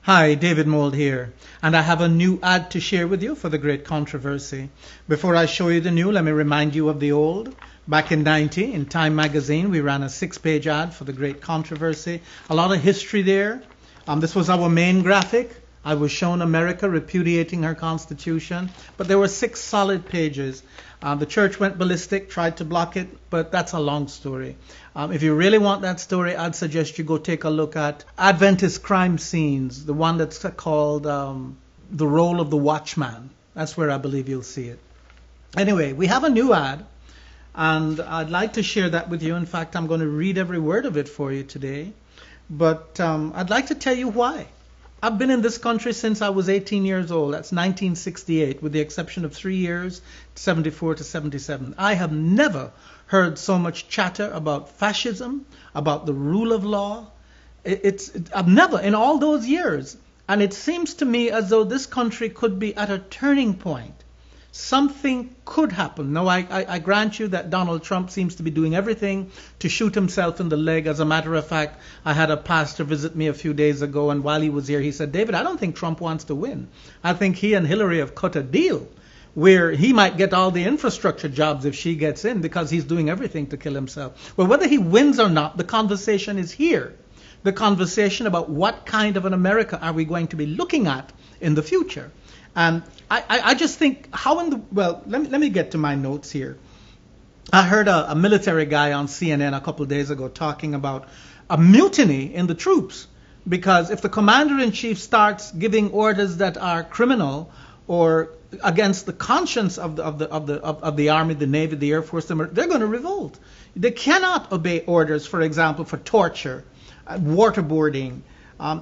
Hi, David Mould here, and I have a new ad to share with you for the great controversy. Before I show you the new, let me remind you of the old. Back in '90, in Time magazine, we ran a 6-page ad for the great controversy. A lot of history there. This was our main graphic. I was shown America repudiating her constitution, but there were 6 solid pages. The church went ballistic, tried to block it, but that's a long story. If you really want that story, I'd suggest you go take a look at Adventist crime scenes, the one that's called The Role of the Watchman. That's where I believe you'll see it. Anyway, we have a new ad, and I'd like to share that with you. In fact, I'm going to read every word of it for you today. But I'd like to tell you why. I've been in this country since I was 18 years old. That's 1968, with the exception of 3 years, 74 to 77. I have never heard so much chatter about fascism, about the rule of law. I've never, in all those years. And it seems to me as though this country could be at a turning point. Something could happen. Now, I grant you that Donald Trump seems to be doing everything to shoot himself in the leg. As a matter of fact, I had a pastor visit me a few days ago, and while he was here, he said, David, I don't think Trump wants to win. I think he and Hillary have cut a deal where he might get all the infrastructure jobs if she gets in, because he's doing everything to kill himself. Well, whether he wins or not, the conversation is here. The conversation about what kind of an America are we going to be looking at in the future. And I just think, let me get to my notes here. I heard a military guy on CNN a couple of days ago talking about a mutiny in the troops, because if the commander-in-chief starts giving orders that are criminal or against the conscience of the Army, the Navy, the Air Force, they're going to revolt. They cannot obey orders, for example, for torture, waterboarding,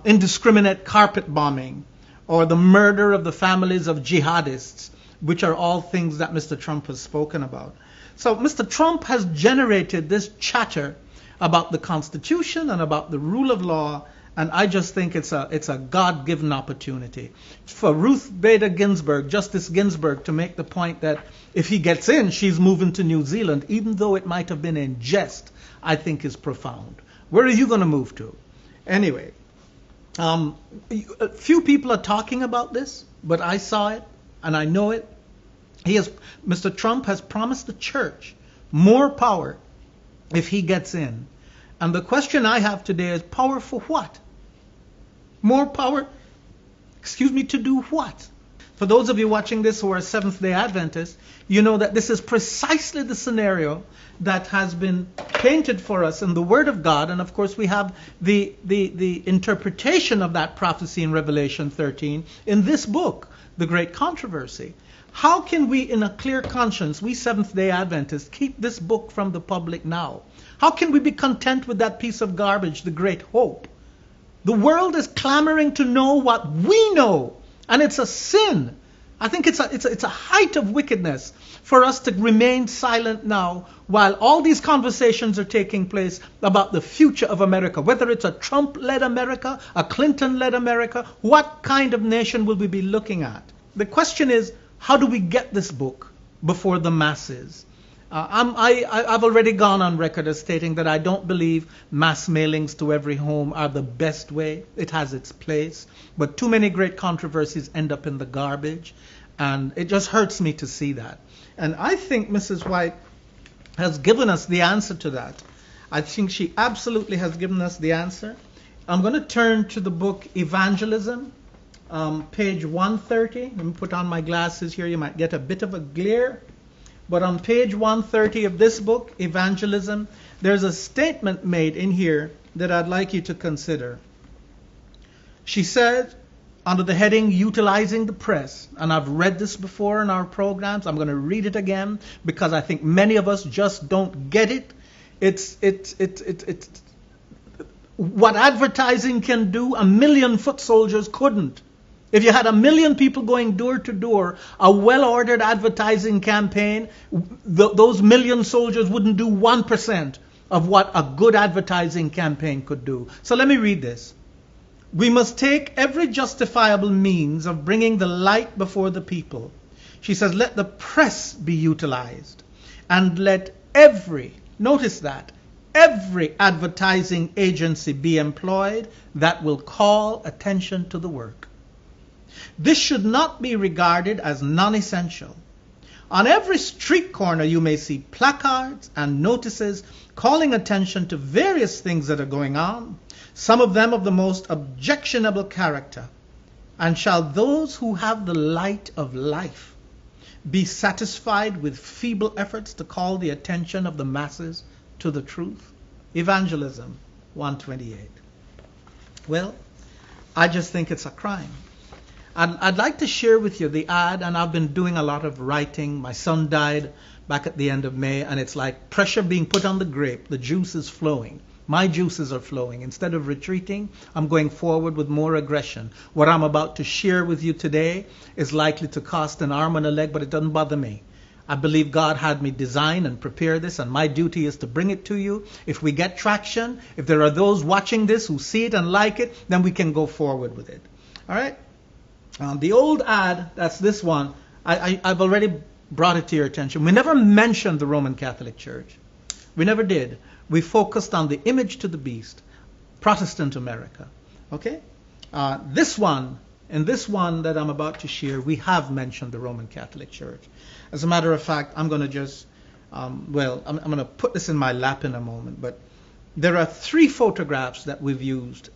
indiscriminate carpet bombing, or the murder of the families of jihadists, which are all things that Mr. Trump has spoken about. So Mr. Trump has generated this chatter about the Constitution and about the rule of law, and I just think it's a God-given opportunity for Ruth Bader Ginsburg, Justice Ginsburg, to make the point that if he gets in, she's moving to New Zealand, even though it might have been in jest, I think is profound. Where are you going to move to? Anyway. A few people are talking about this, but I saw it and I know it. Mr. Trump has promised the church more power if he gets in. And the question I have today is, power for what? More power, to do what? For those of you watching this who are Seventh-day Adventists, you know that this is precisely the scenario that has been painted for us in the Word of God. And of course we have the interpretation of that prophecy in Revelation 13 in this book, The Great Controversy. How can we, in a clear conscience, we Seventh-day Adventists, keep this book from the public now? How can we be content with that piece of garbage, The Great Hope? The world is clamoring to know what we know, and it's a sin. I think it's a height of wickedness for us to remain silent now while all these conversations are taking place about the future of America. Whether it's a Trump-led America, a Clinton-led America, what kind of nation will we be looking at? The question is, how do we get this book before the masses? I've already gone on record as stating that I don't believe mass mailings to every home are the best way. It has its place, but too many great controversies end up in the garbage, and it just hurts me to see that. And I think Mrs. White has given us the answer to that. I think she absolutely has given us the answer. I'm going to turn to the book Evangelism, page 130. Let me put on my glasses here. You might get a bit of a glare. But on page 130 of this book, Evangelism, there's a statement made in here that I'd like you to consider. She said, under the heading, Utilizing the Press, and I've read this before in our programs, I'm going to read it again because I think many of us just don't get it. It's what advertising can do, 1,000,000 foot soldiers couldn't. If you had 1,000,000 people going door to door, a well-ordered advertising campaign, those 1,000,000 soldiers wouldn't do 1% of what a good advertising campaign could do. So let me read this. We must take every justifiable means of bringing the light before the people. She says, let the press be utilized, and let every, notice that, every advertising agency be employed that will call attention to the work. This should not be regarded as non-essential. On every street corner you may see placards and notices calling attention to various things that are going on, some of them of the most objectionable character. And shall those who have the light of life be satisfied with feeble efforts to call the attention of the masses to the truth? Evangelism 128. Well, I just think it's a crime. I'd like to share with you the ad, and I've been doing a lot of writing. My son died back at the end of May, and it's like pressure being put on the grape. The juice is flowing. My juices are flowing. Instead of retreating, I'm going forward with more aggression. What I'm about to share with you today is likely to cost an arm and a leg, but it doesn't bother me. I believe God had me design and prepare this, and my duty is to bring it to you. If we get traction, if there are those watching this who see it and like it, then we can go forward with it. All right? The old ad, that's this one, I've already brought it to your attention. We never mentioned the Roman Catholic Church. We never did. We focused on the image to the beast, Protestant America. Okay? This one that I'm about to share, we have mentioned the Roman Catholic Church. As a matter of fact, I'm going to just, I'm going to put this in my lap in a moment, but there are 3 photographs that we've used.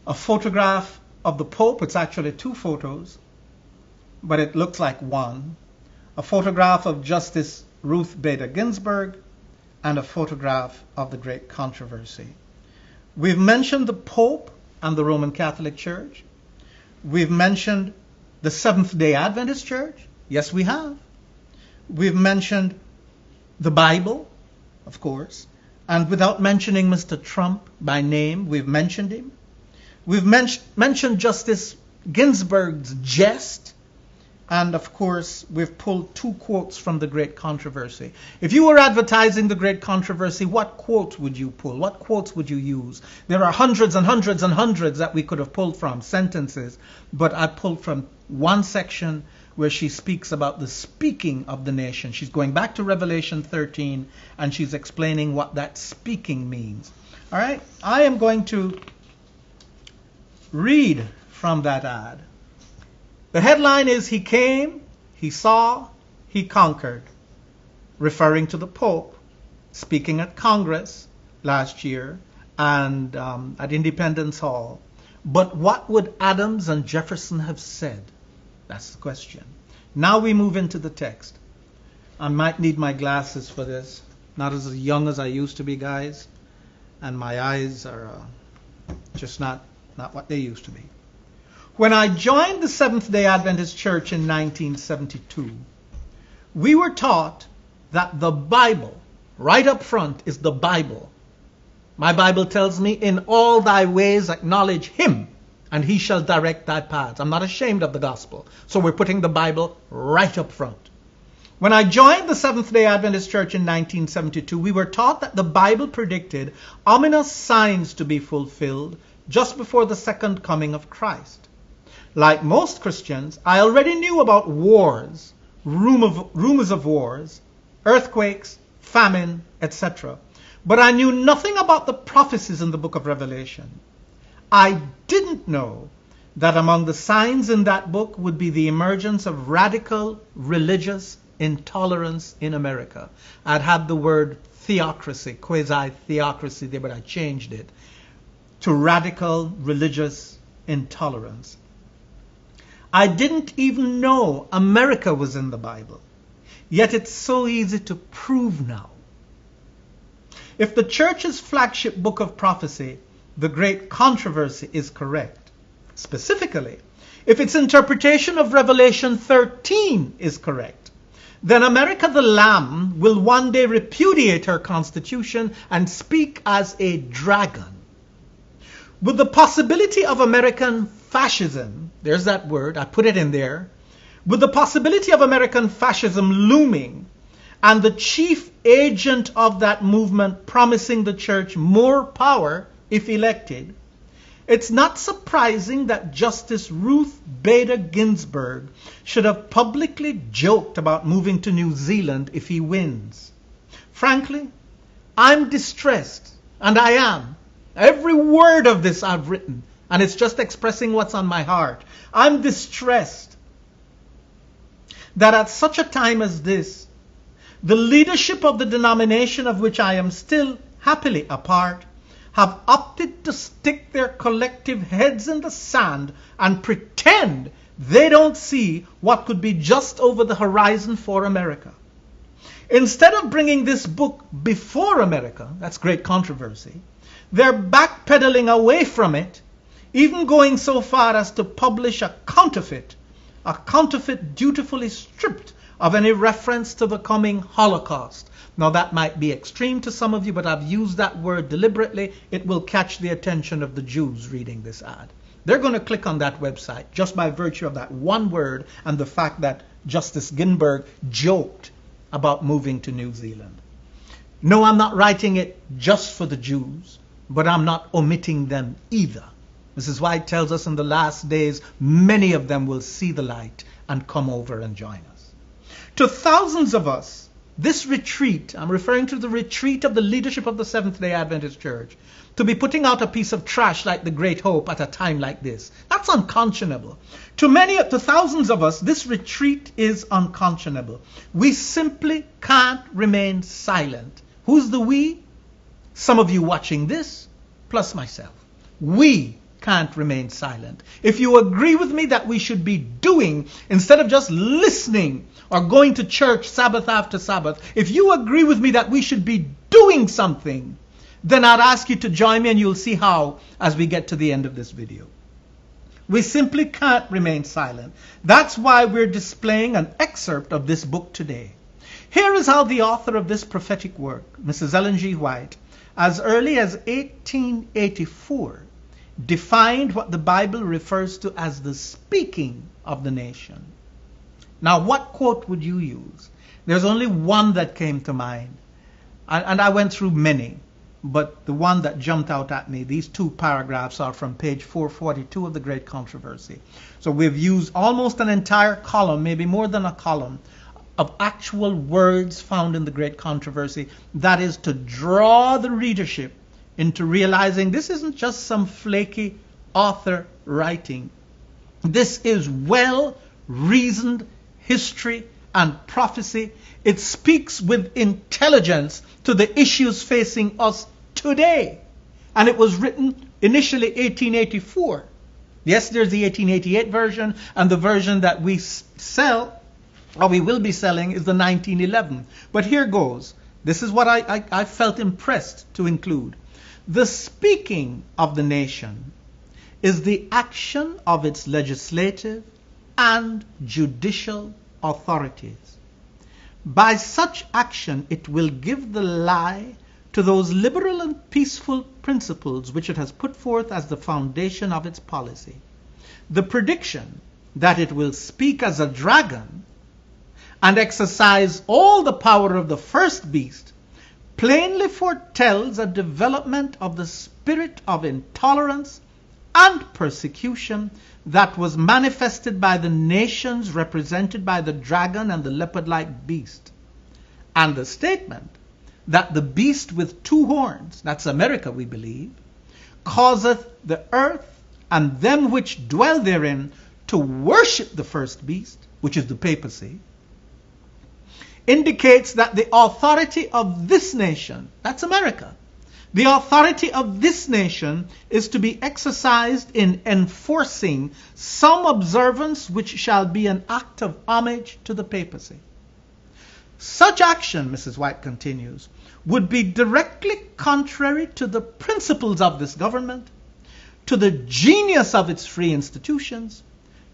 A photograph of the Pope, it's actually 2 photos, but it looks like one. A photograph of Justice Ruth Bader Ginsburg, and a photograph of the Great Controversy. We've mentioned the Pope and the Roman Catholic Church. We've mentioned the Seventh-day Adventist Church. Yes, we have. We've mentioned the Bible, of course. And without mentioning Mr. Trump by name, we've mentioned him. We've mentioned Justice Ginsburg's jest. And of course, we've pulled 2 quotes from the Great Controversy. If you were advertising the Great Controversy, what quotes would you pull? What quotes would you use? There are hundreds and hundreds and hundreds that we could have pulled from, sentences. But I pulled from one section where she speaks about the speaking of the nation. She's going back to Revelation 13, and she's explaining what that speaking means. All right? I am going to read from that ad. The headline is, He Came, He Saw, He Conquered, referring to the Pope speaking at Congress last year and at Independence Hall. But what would Adams and Jefferson have said? That's the question. Now we move into the text. I might need my glasses for this. Not as young as I used to be, guys. And my eyes are just not what they used to be. When I joined the Seventh-day Adventist Church in 1972, we were taught that the Bible, right up front, is the Bible. My Bible tells me, in all thy ways acknowledge him, and he shall direct thy paths. I'm not ashamed of the gospel. So we're putting the Bible right up front. When I joined the Seventh-day Adventist Church in 1972, we were taught that the Bible predicted ominous signs to be fulfilled just before the second coming of Christ. Like most Christians, I already knew about wars, rumors of wars, earthquakes, famine, etc. But I knew nothing about the prophecies in the book of Revelation. I didn't know that among the signs in that book would be the emergence of radical religious intolerance in America. I'd had the word theocracy, quasi-theocracy there, but I changed it to radical religious intolerance. I didn't even know America was in the Bible. Yet it's so easy to prove now. If the church's flagship book of prophecy, the Great Controversy, is correct, specifically, if its interpretation of Revelation 13 is correct, then America the Lamb will one day repudiate her constitution and speak as a dragon. With the possibility of American fascism, there's that word, I put it in there, with the possibility of American fascism looming, and the chief agent of that movement promising the church more power if elected, It's not surprising that Justice Ruth Bader Ginsburg should have publicly joked about moving to New Zealand if he wins. Frankly, I'm distressed, and I am. Every word of this I've written, and it's just expressing what's on my heart. I'm distressed that at such a time as this, the leadership of the denomination of which I am still happily a part have opted to stick their collective heads in the sand and pretend they don't see what could be just over the horizon for America. Instead of bringing this book before America, that's great controversy, they're backpedaling away from it, even going so far as to publish a counterfeit dutifully stripped of any reference to the coming Holocaust. Now that might be extreme to some of you, but I've used that word deliberately. It will catch the attention of the Jews reading this ad. They're going to click on that website just by virtue of that one word and the fact that Justice Ginsburg joked about moving to New Zealand. No, I'm not writing it just for the Jews, but I'm not omitting them either. Mrs. White tells us in the last days, many of them will see the light and come over and join us. To thousands of us, this retreat, I'm referring to the retreat of the leadership of the Seventh-day Adventist Church, to be putting out a piece of trash like the Great Hope at a time like this, that's unconscionable. To thousands of us, this retreat is unconscionable. We simply can't remain silent. Who's the we? Some of you watching this, plus myself. We can't remain silent. If you agree with me that we should be doing instead of just listening or going to church Sabbath after Sabbath, if you agree with me that we should be doing something, then I'd ask you to join me, and you'll see how as we get to the end of this video. We simply can't remain silent. That's why we're displaying an excerpt of this book today. Here is how the author of this prophetic work, Mrs. Ellen G. White, as early as 1884, defined what the Bible refers to as the speaking of the nation. Now, what quote would you use? There's only one that came to mind, and I went through many, but the one that jumped out at me, these two paragraphs are from page 442 of the Great Controversy. So we've used almost an entire column, maybe more than a column, of actual words found in the Great Controversy. That is to draw the readership into realizing this isn't just some flaky author writing. This is well-reasoned history and prophecy. It speaks with intelligence to the issues facing us today. And it was written initially 1884. Yes, there's the 1888 version, and the version that we sell, or we will be selling, is the 1911. But here goes. This is what I felt impressed to include. The speaking of the nation is the action of its legislative and judicial authorities. By such action, it will give the lie to those liberal and peaceful principles which it has put forth as the foundation of its policy. The prediction that it will speak as a dragon and exercise all the power of the first beast plainly foretells a development of the spirit of intolerance and persecution that was manifested by the nations represented by the dragon and the leopard-like beast. And the statement that the beast with two horns, that's America we believe, causeth the earth and them which dwell therein to worship the first beast, which is the papacy, indicates that the authority of this nation, that's America, the authority of this nation is to be exercised in enforcing some observance which shall be an act of homage to the papacy. Such action, Mrs. White continues, would be directly contrary to the principles of this government, to the genius of its free institutions,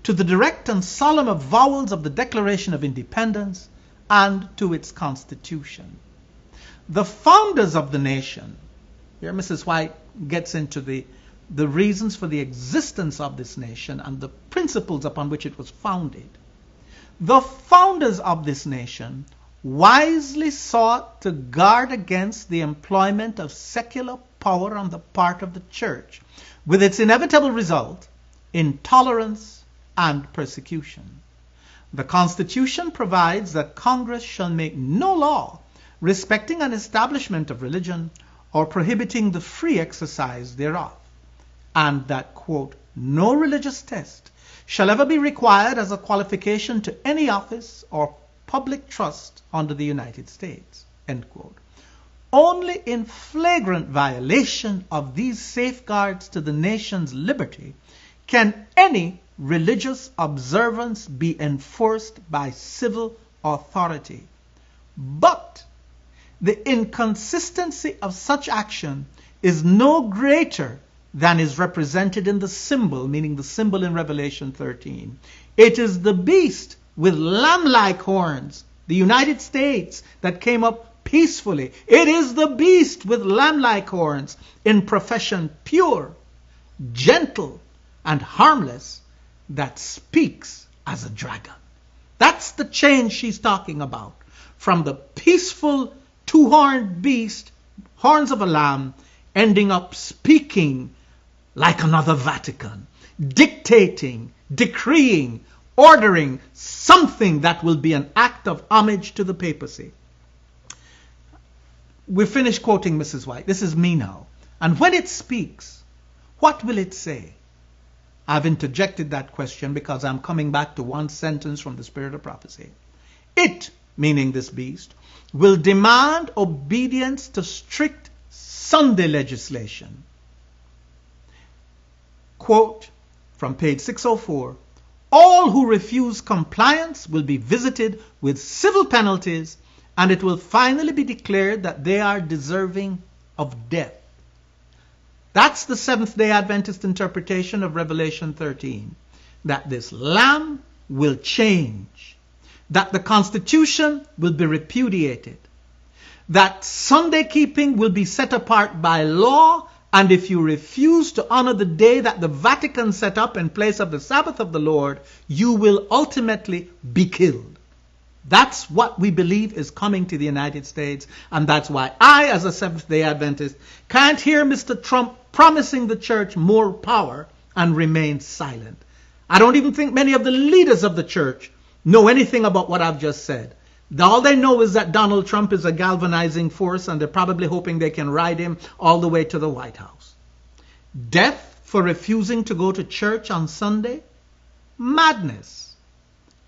to the direct and solemn avowals of the Declaration of Independence, and to its Constitution. The founders of the nation, here Mrs. White gets into the reasons for the existence of this nation and the principles upon which it was founded. The founders of this nation wisely sought to guard against the employment of secular power on the part of the church, with its inevitable result, intolerance and persecution. The Constitution provides that Congress shall make no law respecting an establishment of religion or prohibiting the free exercise thereof, and that, quote, no religious test shall ever be required as a qualification to any office or public trust under the United States, end quote. Only in flagrant violation of these safeguards to the nation's liberty can any religious observance be enforced by civil authority. But the inconsistency of such action is no greater than is represented in the symbol, meaning the symbol in Revelation 13. It is the beast with lamb-like horns, the United States, that came up peacefully. It is the beast with lamb-like horns, in profession pure, gentle, and harmless, that speaks as a dragon. That's the change she's talking about. From the peaceful two-horned beast, horns of a lamb, ending up speaking like another Vatican, dictating, decreeing, ordering something that will be an act of homage to the papacy. We finished quoting Mrs. White. This is me now. And when it speaks, what will it say? I've interjected that question because I'm coming back to one sentence from the Spirit of Prophecy. It, meaning this beast, will demand obedience to strict Sunday legislation. Quote from page 604, all who refuse compliance will be visited with civil penalties, and it will finally be declared that they are deserving of death. That's the Seventh-day Adventist interpretation of Revelation 13, that this lamb will change, that the Constitution will be repudiated, that Sunday keeping will be set apart by law, and if you refuse to honor the day that the Vatican set up in place of the Sabbath of the Lord, you will ultimately be killed. That's what we believe is coming to the United States, and that's why I, as a Seventh-day Adventist, can't hear Mr. Trump promising the church more power and remain silent. I don't even think many of the leaders of the church know anything about what I've just said. All they know is that Donald Trump is a galvanizing force, and they're probably hoping they can ride him all the way to the White House. Death for refusing to go to church on Sunday? Madness.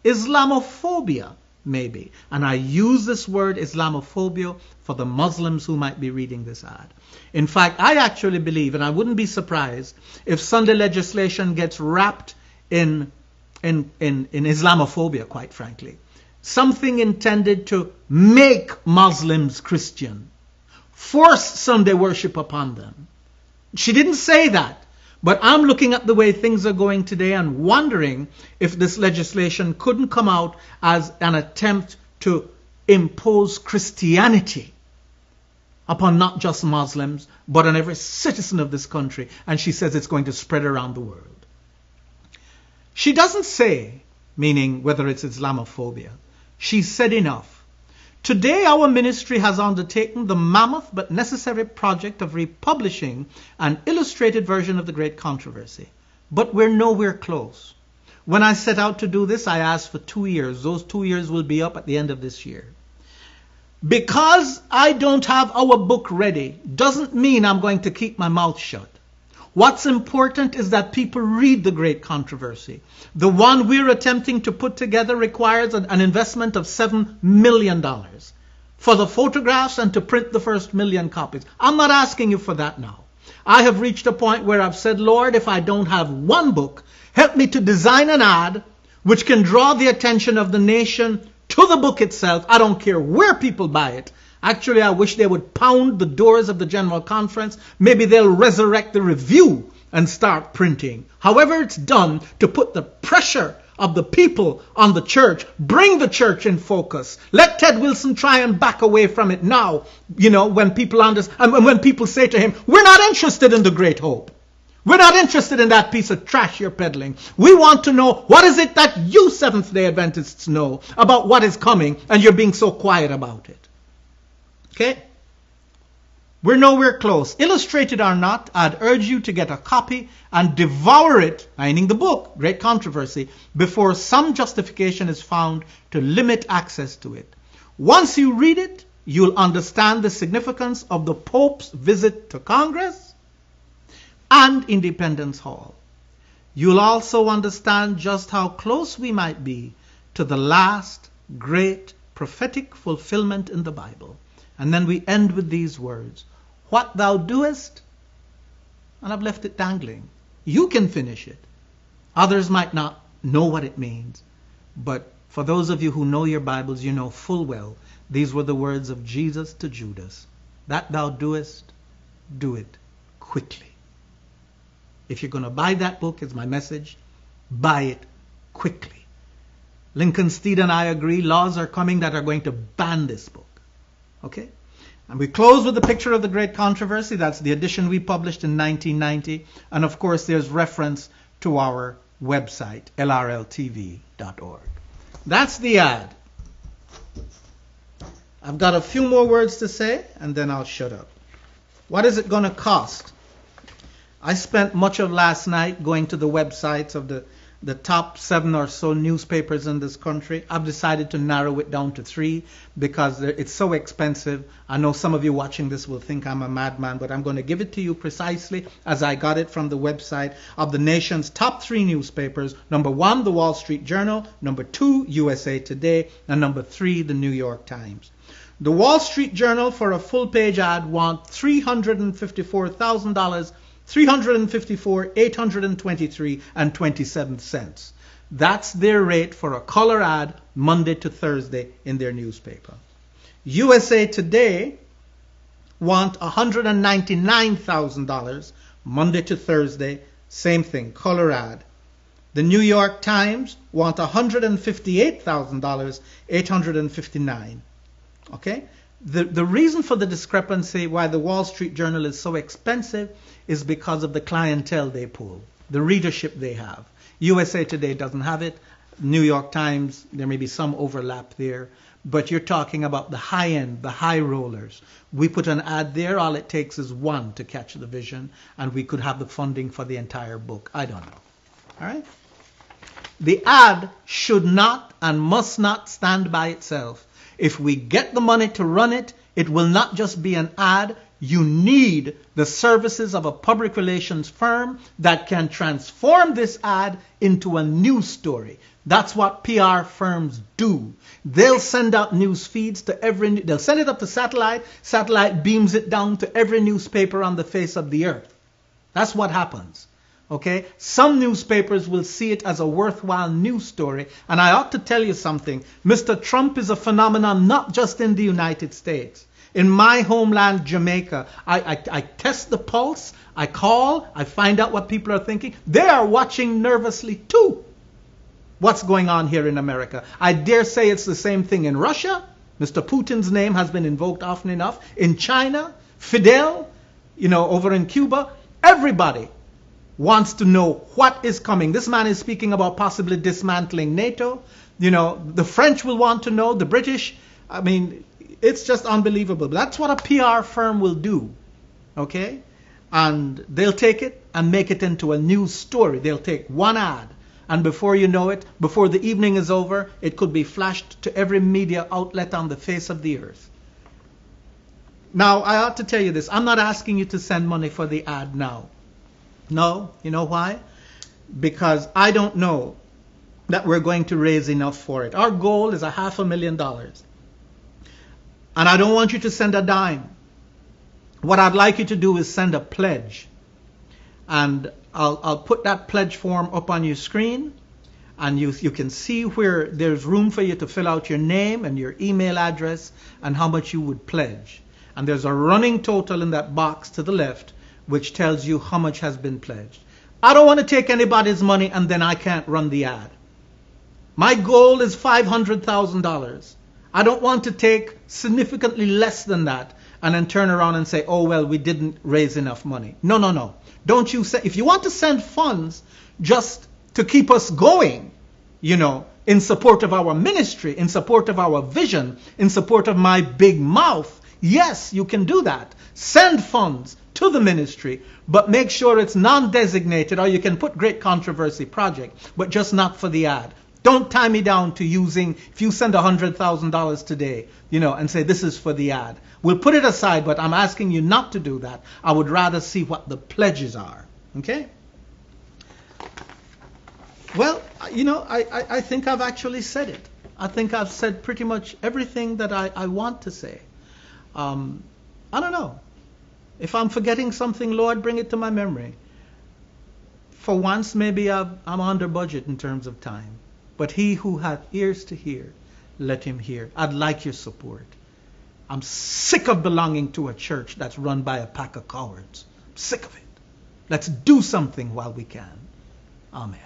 Islamophobia, maybe. And I use this word Islamophobia for the Muslims who might be reading this ad. In fact, I actually believe, and I wouldn't be surprised if Sunday legislation gets wrapped in Islamophobia, quite frankly. Something intended to make Muslims Christian, force Sunday worship upon them. She didn't say that, but I'm looking at the way things are going today and wondering if this legislation couldn't come out as an attempt to impose Christianity upon not just Muslims, but on every citizen of this country. And she says it's going to spread around the world. She doesn't say, meaning whether it's Islamophobia, she said enough. Today our ministry has undertaken the mammoth but necessary project of republishing an illustrated version of the Great Controversy. But we're nowhere close. When I set out to do this, I asked for 2 years. Those 2 years will be up at the end of this year. Because I don't have our book ready doesn't mean I'm going to keep my mouth shut. What's important is that people read the Great Controversy. The one we're attempting to put together requires an investment of $7 million for the photographs and to print the first 1 million copies. I'm not asking you for that now. I have reached a point where I've said, Lord, if I don't have one book, help me to design an ad which can draw the attention of the nation to the book itself. I don't care where people buy it. Actually, I wish they would pound the doors of the General Conference. Maybe they'll resurrect the review and start printing. However it's done, to put the pressure of the people on the church, bring the church in focus. Let Ted Wilson try and back away from it now, when people understand, and when people say to him, we're not interested in the Great Hope. We're not interested in that piece of trash you're peddling. We want to know, what is it that you Seventh-day Adventists know about what is coming, and you're being so quiet about it. Okay? We're nowhere close. Illustrated or not, I'd urge you to get a copy and devour it, meaning the book, Great Controversy, before some justification is found to limit access to it. Once you read it, you'll understand the significance of the Pope's visit to Congress and Independence Hall. You'll also understand just how close we might be to the last great prophetic fulfillment in the Bible. And then we end with these words, what thou doest, and I've left it dangling. You can finish it. Others might not know what it means, but for those of you who know your Bibles, you know full well these were the words of Jesus to Judas. That thou doest, do it quickly. If you're going to buy that book, it's my message, buy it quickly. Lincoln Steed and I agree laws are coming that are going to ban this book. Okay? And we close with the picture of the Great Controversy. That's the edition we published in 1990. And of course, there's reference to our website, lrltv.org. That's the ad. I've got a few more words to say, and then I'll shut up. What is it going to cost? I spent much of last night going to the websites of the top 7 or so newspapers in this country. I've decided to narrow it down to 3 because it's so expensive. I know some of you watching this will think I'm a madman, but I'm going to give it to you precisely as I got it from the website of the nation's top 3 newspapers. Number 1, the Wall Street Journal. Number 2, USA Today. And number 3, the New York Times. The Wall Street Journal, for a full-page ad, want $354,000, $354,823 and 27 cents. That's their rate for a color ad Monday to Thursday in their newspaper. USA Today want $199,000 Monday to Thursday, same thing, color ad. The New York Times want $158,000, $859. Okay? The reason for the discrepancy why the Wall Street Journal is so expensive is because of the clientele they pull, the readership they have. USA Today doesn't have it. New York Times, there may be some overlap there, but you're talking about the high end, the high rollers. We put an ad there, all it takes is one to catch the vision, and we could have the funding for the entire book. I don't know. All right? The ad should not and must not stand by itself. If we get the money to run it, it will not just be an ad. You need the services of a public relations firm that can transform this ad into a news story. That's what PR firms do. They'll send out news feeds to they'll send it up to satellite. Satellite beams it down to every newspaper on the face of the earth. That's what happens. Okay? Some newspapers will see it as a worthwhile news story. And I ought to tell you something. Mr. Trump is a phenomenon not just in the United States. In my homeland, Jamaica, I test the pulse, I call, I find out what people are thinking. They are watching nervously too what's going on here in America. I dare say it's the same thing in Russia. Mr. Putin's name has been invoked often enough. In China, Fidel, over in Cuba, everybody wants to know what is coming. This man is speaking about possibly dismantling NATO. The French will want to know, the British. I mean, it's just unbelievable. But that's what a PR firm will do. Okay? And they'll take it and make it into a news story. They'll take one ad, and before you know it, before the evening is over, it could be flashed to every media outlet on the face of the earth. Now, I ought to tell you this. I'm not asking you to send money for the ad now. No, you know why? Because I don't know that we're going to raise enough for it. Our goal is $500,000. And I don't want you to send a dime. What I'd like you to do is send a pledge. And I'll put that pledge form up on your screen. And you can see where there's room for you to fill out your name and your email address and how much you would pledge. And there's a running total in that box to the left which tells you how much has been pledged. I don't want to take anybody's money and then I can't run the ad. My goal is $500,000. I don't want to take significantly less than that and then turn around and say, oh, well, we didn't raise enough money. No, no, no. Don't you say, if you want to send funds just to keep us going, in support of our ministry, in support of our vision, in support of my big mouth, Yes, you can do that. Send funds to the ministry, but make sure it's non-designated, or you can put Great Controversy Project, but just not for the ad. Don't tie me down to using, if you send $100,000 today, and say this is for the ad. We'll put it aside, but I'm asking you not to do that. I would rather see what the pledges are. Okay? Well, I think I've actually said it. I think I've said pretty much everything that I want to say. I don't know. If I'm forgetting something, Lord, bring it to my memory. For once, maybe I'm under budget in terms of time. But he who hath ears to hear, let him hear. I'd like your support. I'm sick of belonging to a church that's run by a pack of cowards. I'm sick of it. Let's do something while we can. Amen.